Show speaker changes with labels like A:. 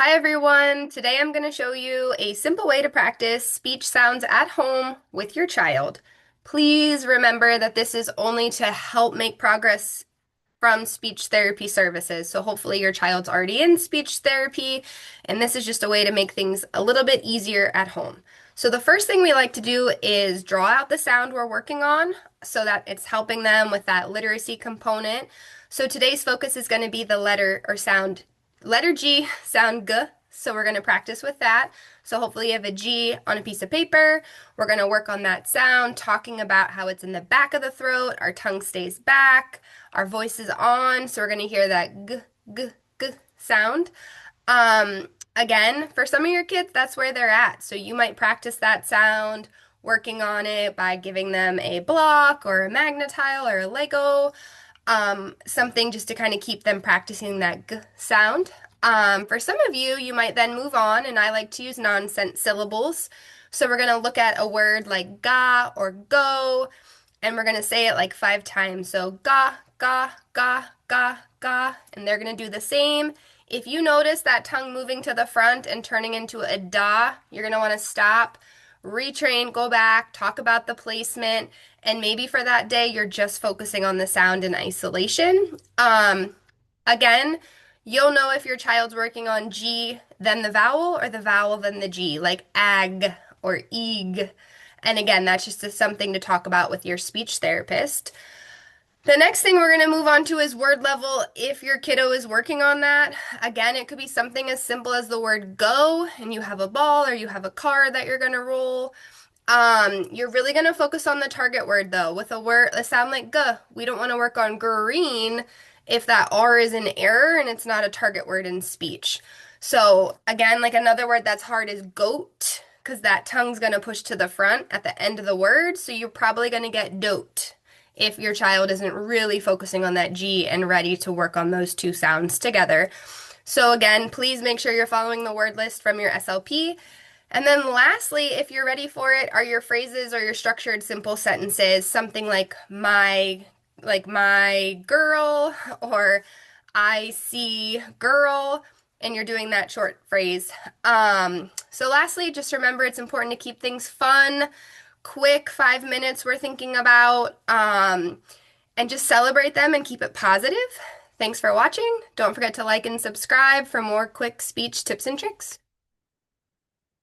A: Hi everyone! Today I'm going to show you a simple way to practice speech sounds at home with your child. Please remember that this is only to help make progress from speech therapy services. So hopefully your child's already in speech therapy, and this is just a way to make things a little bit easier at home. So the first thing we like to do is draw out the sound we're working on so that it's helping them with that literacy component. So today's focus is going to be the letter or sound, letter G, sound G. So we're going to practice with that. So hopefully you have a G on a piece of paper. We're going to work on that sound, talking about how it's in the back of the throat, our tongue stays back, our voice is on, so we're going to hear that G, G, G sound. Again, for some of your kids, that's where they're at. So you might practice that sound, working on it by giving them a block or a magnetile or a Lego, something just to kind of keep them practicing that G sound. For some of you, you might then move on, and I like to use nonsense syllables. So we're going to look at a word like ga or go, and we're going to say it like 5 times. So ga, ga, ga, ga, ga, and they're going to do the same. If you notice that tongue moving to the front and turning into a da, you're going to want to stop, retrain, go back, talk about the placement, and maybe for that day, you're just focusing on the sound in isolation. Again, you'll know if your child's working on G, then the vowel, or the vowel, then the G, like ag or eeg. And again, that's just something to talk about with your speech therapist. The next thing we're going to move on to is word level if your kiddo is working on that. Again, it could be something as simple as the word go, and you have a ball or you have a card that you're going to roll. You're really going to focus on the target word though. With a sound like g, we don't want to work on green if that R is an error and it's not a target word in speech. So again, like another word that's hard is goat, because that tongue's going to push to the front at the end of the word. So you're probably going to get dote if your child isn't really focusing on that G and ready to work on those two sounds together. So again, please make sure you're following the word list from your SLP. And then lastly, if you're ready for it, are your phrases or your structured simple sentences, something like my girl, or I see girl, and you're doing that short phrase. So lastly, just remember it's important to keep things fun, quick 5 minutes we're thinking about, and just celebrate them and keep it positive. Thanks for watching. Don't forget to like and subscribe for more quick speech tips and tricks.